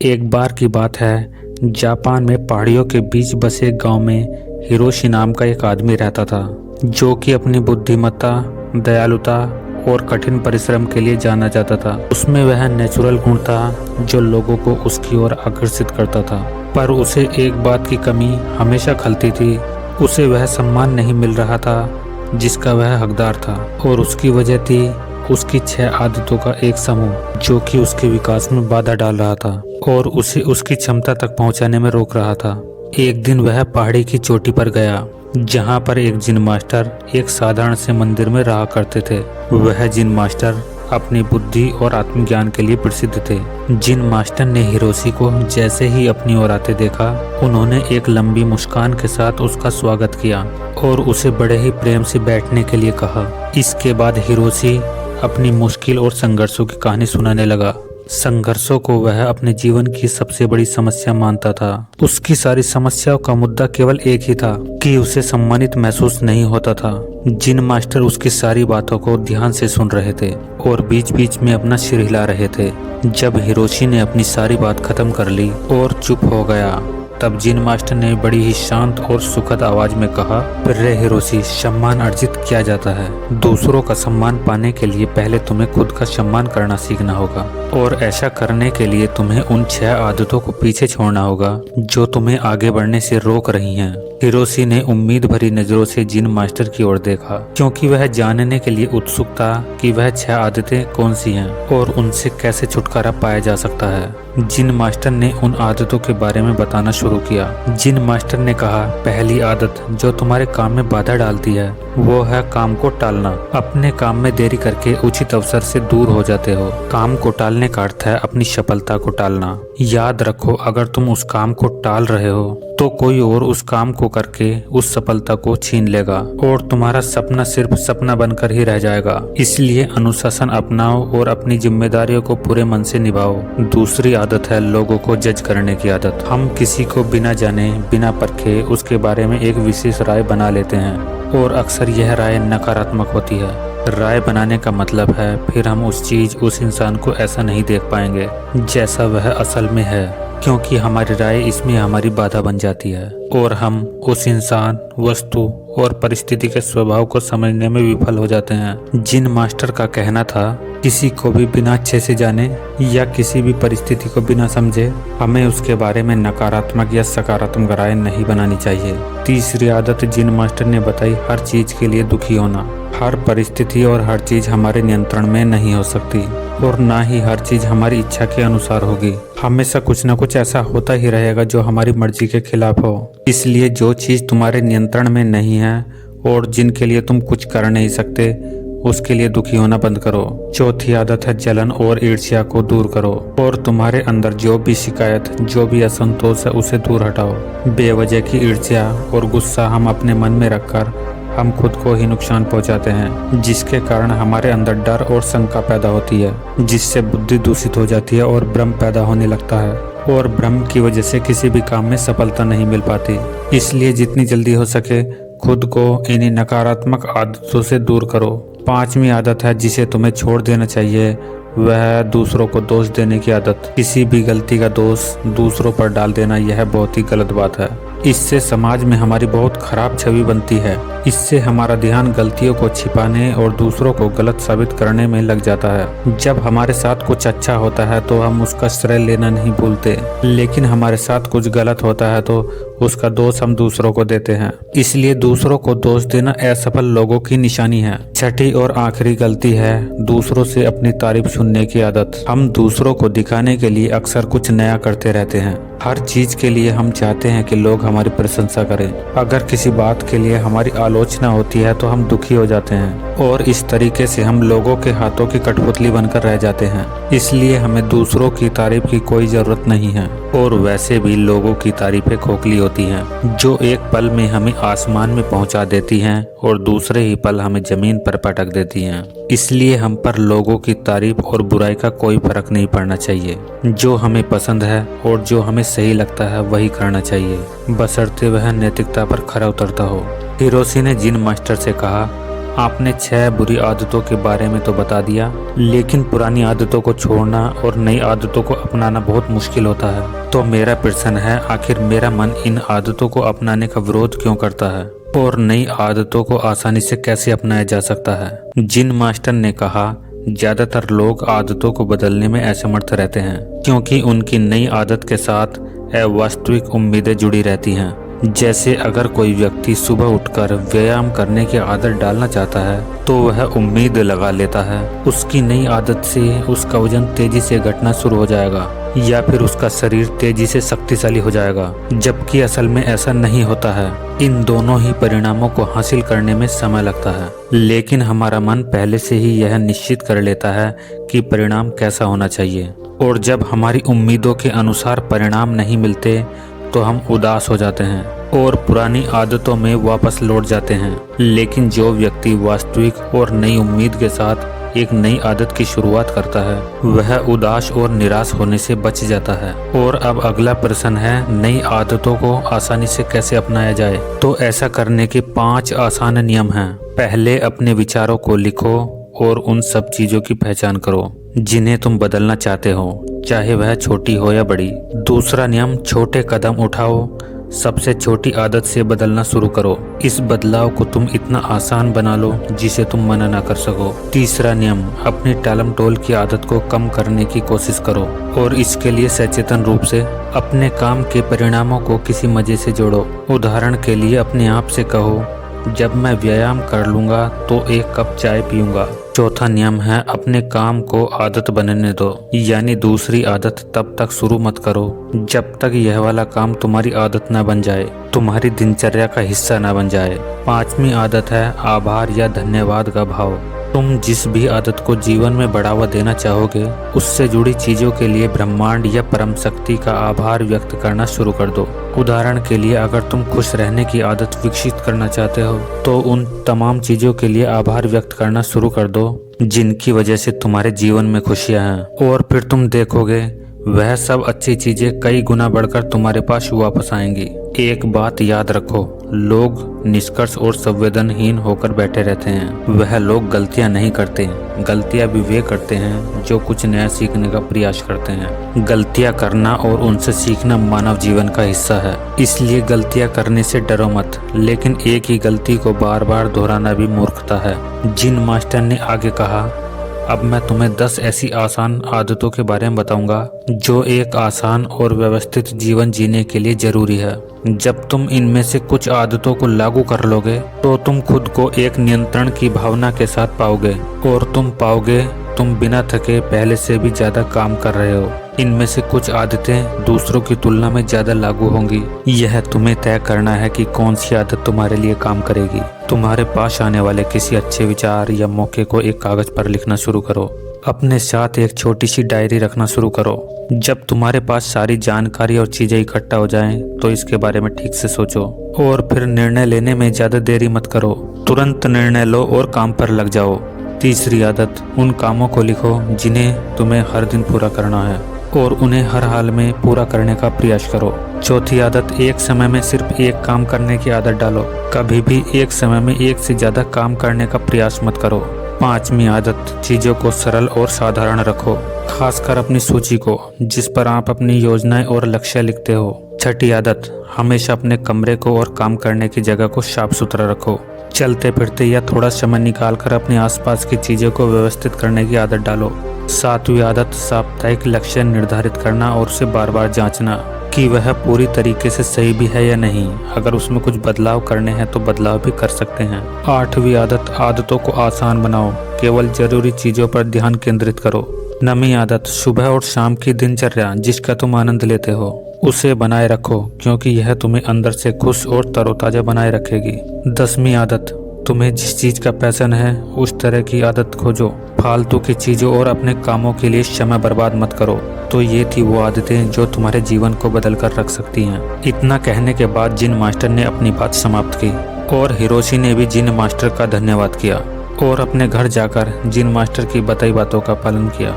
एक बार की बात है, जापान में पहाड़ियों के बीच बसे एक गांव में हिरोशी नाम का एक आदमी रहता था, जो कि अपनी बुद्धिमत्ता, दयालुता और कठिन परिश्रम के लिए जाना जाता था। उसमें वह नेचुरल गुण था जो लोगों को उसकी ओर आकर्षित करता था। पर उसे एक बात की कमी हमेशा खलती थी, उसे वह सम्मान नहीं मिल रहा था जिसका वह हकदार था। और उसकी वजह थी उसकी 6 आदतों का एक समूह, जो कि उसके विकास में बाधा डाल रहा था और उसे उसकी क्षमता तक पहुंचाने में रोक रहा था। एक दिन वह पहाड़ी की चोटी पर गया, जहां पर एक जिन मास्टर एक साधारण से मंदिर में रहा करते थे। वह जिन मास्टर अपनी बुद्धि और आत्मज्ञान के लिए प्रसिद्ध थे। जिन मास्टर ने हिरोशी को जैसे ही अपनी ओर आते देखा, उन्होंने एक लंबी मुस्कान के साथ उसका स्वागत किया और उसे बड़े ही प्रेम से बैठने के लिए कहा। इसके बाद हिरोशी अपनी मुश्किल और संघर्षों की कहानी सुनाने लगा। संघर्षों को वह अपने जीवन की सबसे बड़ी समस्या मानता था। उसकी सारी समस्याओं का मुद्दा केवल एक ही था कि उसे सम्मानित महसूस नहीं होता था। जिन मास्टर उसकी सारी बातों को ध्यान से सुन रहे थे और बीच बीच में अपना सिर हिला रहे थे। जब हिरोशी ने अपनी सारी बात खत्म कर ली और चुप हो गया, तब जिन मास्टर ने बड़ी ही शांत और सुखद आवाज में कहा, प्रिय हिरोशी, सम्मान अर्जित किया जाता है। दूसरों का सम्मान पाने के लिए पहले तुम्हें खुद का सम्मान करना सीखना होगा और ऐसा करने के लिए तुम्हें उन 6 आदतों को पीछे छोड़ना होगा जो तुम्हें आगे बढ़ने से रोक रही हैं। हिरोशी ने उम्मीद भरी नजरों से जिन मास्टर की ओर देखा, क्योंकि वह जानने के लिए उत्सुक था कि वह 6 आदतें कौन सी हैं और उनसे कैसे छुटकारा पाया जा सकता है। जिन मास्टर ने उन आदतों के बारे में बताना शुरू किया। जिन मास्टर ने कहा, पहली आदत जो तुम्हारे काम में बाधा डालती है वो है काम को टालना। अपने काम में देरी करके उचित अवसर से दूर हो जाते हो। काम को टालने का अर्थ है अपनी सफलता को टालना। याद रखो, अगर तुम उस काम को टाल रहे हो तो कोई और उस काम को करके उस सफलता को छीन लेगा और तुम्हारा सपना सिर्फ सपना बनकर ही रह जाएगा। इसलिए अनुशासन अपनाओ और अपनी जिम्मेदारियों को पूरे मन से निभाओ। दूसरी आदत है लोगों को जज करने की आदत। हम किसी को बिना जाने, बिना परखे उसके बारे में एक विशेष राय बना लेते हैं और अक्सर यह राय नकारात्मक होती है। राय बनाने का मतलब है फिर हम उस इंसान को ऐसा नहीं देख पाएंगे जैसा वह असल में है, क्योंकि हमारी राय इसमें हमारी बाधा बन जाती है और हम उस इंसान, वस्तु और परिस्थिति के स्वभाव को समझने में विफल हो जाते हैं। जिन मास्टर का कहना था, किसी को भी बिना अच्छे से जाने या किसी भी परिस्थिति को बिना समझे हमें उसके बारे में नकारात्मक या सकारात्मक राय नहीं बनानी चाहिए। तीसरी आदत जिन मास्टर ने बताई, हर चीज के लिए दुखी होना। हर परिस्थिति और हर चीज हमारे नियंत्रण में नहीं हो सकती और ना ही हर चीज हमारी इच्छा के अनुसार होगी। हमेशा कुछ न कुछ ऐसा होता ही रहेगा जो हमारी मर्जी के खिलाफ हो। इसलिए जो चीज तुम्हारे नियंत्रण में नहीं है और जिनके लिए तुम कुछ कर नहीं सकते, उसके लिए दुखी होना बंद करो। चौथी आदत है जलन और ईर्ष्या को दूर करो और तुम्हारे अंदर जो भी शिकायत, जो भी असंतोष है उसे दूर हटाओ। बेवजह की ईर्ष्या और गुस्सा हम अपने मन में रखकर हम खुद को ही नुकसान पहुंचाते हैं, जिसके कारण हमारे अंदर डर और शंका पैदा होती है, जिससे बुद्धि दूषित हो जाती है और भ्रम पैदा होने लगता है और भ्रम की वजह से किसी भी काम में सफलता नहीं मिल पाती। इसलिए जितनी जल्दी हो सके खुद को इन्हीं नकारात्मक आदतों से दूर करो। 5वीं आदत है जिसे तुम्हें छोड़ देना चाहिए, वह है दूसरों को दोष देने की आदत। किसी भी गलती का दोष दूसरों पर डाल देना यह बहुत ही गलत बात है। इससे समाज में हमारी बहुत खराब छवि बनती है। इससे हमारा ध्यान गलतियों को छिपाने और दूसरों को गलत साबित करने में लग जाता है। जब हमारे साथ कुछ अच्छा होता है तो हम उसका श्रेय लेना नहीं भूलते, लेकिन हमारे साथ कुछ गलत होता है तो उसका दोष हम दूसरों को देते हैं। इसलिए दूसरों को दोष देना असफल लोगों की निशानी है। छठी और आखिरी गलती है दूसरों से अपनी तारीफ सुनने की आदत। हम दूसरों को दिखाने के लिए अक्सर कुछ नया करते रहते हैं। हर चीज के लिए हम चाहते हैं कि लोग हमारी प्रशंसा करें। अगर किसी बात के लिए हमारी आलोचना होती है तो हम दुखी हो जाते हैं और इस तरीके से हम लोगों के हाथों की कठपुतली बनकर रह जाते हैं। इसलिए हमें दूसरों की तारीफ की कोई जरूरत नहीं है और वैसे भी लोगों की तारीफें खोखली होती हैं, जो एक पल में हमें आसमान में पहुंचा देती हैं और दूसरे ही पल हमें जमीन पर पटक देती हैं। इसलिए हम पर लोगों की तारीफ और बुराई का कोई फर्क नहीं पड़ना चाहिए। जो हमें पसंद है और जो हमें सही लगता है वही करना चाहिए, बशर्ते वह नैतिकता पर खरा उतरता हो। हिरोशी ने जिन मास्टर से कहा, आपने 6 बुरी आदतों के बारे में तो बता दिया, लेकिन पुरानी आदतों को छोड़ना और नई आदतों को अपनाना बहुत मुश्किल होता है। तो मेरा प्रश्न है, आखिर मेरा मन इन आदतों को अपनाने का विरोध क्यों करता है और नई आदतों को आसानी से कैसे अपनाया जा सकता है। जिन मास्टर ने कहा, ज्यादातर लोग आदतों को बदलने में असमर्थ रहते हैं क्योंकि उनकी नई आदत के साथ अवास्तविक उम्मीदें जुड़ी रहती हैं। जैसे अगर कोई व्यक्ति सुबह उठकर व्यायाम करने की आदत डालना चाहता है तो वह उम्मीद लगा लेता है उसकी नई आदत से उसका वजन तेजी से घटना शुरू हो जाएगा या फिर उसका शरीर तेजी से शक्तिशाली हो जाएगा, जबकि असल में ऐसा नहीं होता है। इन दोनों ही परिणामों को हासिल करने में समय लगता है, लेकिन हमारा मन पहले से ही यह निश्चित कर लेता है कि परिणाम कैसा होना चाहिए, और जब हमारी उम्मीदों के अनुसार परिणाम नहीं मिलते तो हम उदास हो जाते हैं और पुरानी आदतों में वापस लौट जाते हैं। लेकिन जो व्यक्ति वास्तविक और नई उम्मीद के साथ एक नई आदत की शुरुआत करता है वह उदास और निराश होने से बच जाता है। और अब अगला प्रश्न है, नई आदतों को आसानी से कैसे अपनाया जाए। तो ऐसा करने के 5 आसान नियम हैं। पहले, अपने विचारों को लिखो और उन सब चीजों की पहचान करो जिन्हें तुम बदलना चाहते हो, चाहे वह छोटी हो या बड़ी। दूसरा नियम, छोटे कदम उठाओ, सबसे छोटी आदत से बदलना शुरू करो। इस बदलाव को तुम इतना आसान बना लो जिसे तुम मना ना कर सको। तीसरा नियम, अपनी टालमटोल की आदत को कम करने की कोशिश करो और इसके लिए सचेतन रूप से अपने काम के परिणामों को किसी मजे से जोड़ो। उदाहरण के लिए अपने आप से कहो, जब मैं व्यायाम कर लूंगा तो 1 कप चाय पीऊंगा। चौथा नियम है, अपने काम को आदत बनने दो, यानी दूसरी आदत तब तक शुरू मत करो जब तक यह वाला काम तुम्हारी आदत न बन जाए, तुम्हारी दिनचर्या का हिस्सा न बन जाए। 5वीं आदत है आभार या धन्यवाद का भाव। तुम जिस भी आदत को जीवन में बढ़ावा देना चाहोगे उससे जुड़ी चीजों के लिए ब्रह्मांड या परम शक्ति का आभार व्यक्त करना शुरू कर दो। उदाहरण के लिए, अगर तुम खुश रहने की आदत विकसित करना चाहते हो तो उन तमाम चीजों के लिए आभार व्यक्त करना शुरू कर दो जिनकी वजह से तुम्हारे जीवन में खुशियां हैं, और फिर तुम देखोगे वह सब अच्छी चीजें कई गुना बढ़कर तुम्हारे पास वापस आएंगी। एक बात याद रखो, लोग निष्कर्ष और संवेदनहीन होकर बैठे रहते हैं। वह लोग गलतियां नहीं करते, गलतियां भी वे करते हैं जो कुछ नया सीखने का प्रयास करते हैं। गलतियां करना और उनसे सीखना मानव जीवन का हिस्सा है, इसलिए गलतियां करने से डरो मत, लेकिन एक ही गलती को बार बार दोहराना भी मूर्खता है। जिन मास्टर ने आगे कहा, अब मैं तुम्हें 10 ऐसी आसान आदतों के बारे में बताऊंगा जो एक आसान और व्यवस्थित जीवन जीने के लिए जरूरी है। जब तुम इनमें से कुछ आदतों को लागू कर लोगे तो तुम खुद को एक नियंत्रण की भावना के साथ पाओगे और तुम पाओगे तुम बिना थके पहले से भी ज्यादा काम कर रहे हो। इनमें से कुछ आदतें दूसरों की तुलना में ज्यादा लागू होंगी। यह तुम्हें तय करना है कि कौन सी आदत तुम्हारे लिए काम करेगी। तुम्हारे पास आने वाले किसी अच्छे विचार या मौके को एक कागज पर लिखना शुरू करो। अपने साथ एक छोटी सी डायरी रखना शुरू करो। जब तुम्हारे पास सारी जानकारी और चीजें इकट्ठा हो जाएं, तो इसके बारे में ठीक से सोचो और फिर निर्णय लेने में ज्यादा देरी मत करो। तुरंत निर्णय लो और काम पर लग जाओ। तीसरी आदत, उन कामों को लिखो जिन्हें तुम्हें हर दिन पूरा करना है और उन्हें हर हाल में पूरा करने का प्रयास करो। चौथी आदत, एक समय में सिर्फ एक काम करने की आदत डालो। कभी भी एक समय में एक से ज्यादा काम करने का प्रयास मत करो। 5वीं आदत, चीजों को सरल और साधारण रखो, खासकर अपनी सूची को जिस पर आप अपनी योजनाएं और लक्ष्य लिखते हो। 6ठी आदत, हमेशा अपने कमरे को और काम करने की जगह को साफ सुथरा रखो। चलते फिरते या थोड़ा समय निकालकर अपने आसपास की चीजों को व्यवस्थित करने की आदत डालो। 7वीं आदत, साप्ताहिक लक्ष्य निर्धारित करना और उसे बार बार जांचना कि वह पूरी तरीके से सही भी है या नहीं। अगर उसमें कुछ बदलाव करने हैं तो बदलाव भी कर सकते हैं। 8वीं आदत, आदतों को आसान बनाओ, केवल जरूरी चीजों पर ध्यान केंद्रित करो। 9वीं आदत, सुबह और शाम की दिनचर्या जिसका तुम आनंद लेते हो उसे बनाए रखो, क्योंकि यह तुम्हें अंदर से खुश और तरोताजा बनाए रखेगी। 10वीं आदत, तुम्हें जिस चीज का पैशन है उस तरह की आदत खोजो। फालतू की चीजों और अपने कामों के लिए समय बर्बाद मत करो। तो ये थी वो आदतें जो तुम्हारे जीवन को बदल कर रख सकती हैं। इतना कहने के बाद जिन मास्टर ने अपनी बात समाप्त की और हिरोशी ने भी जिन मास्टर का धन्यवाद किया और अपने घर जाकर जिन मास्टर की बताई बातों का पालन किया।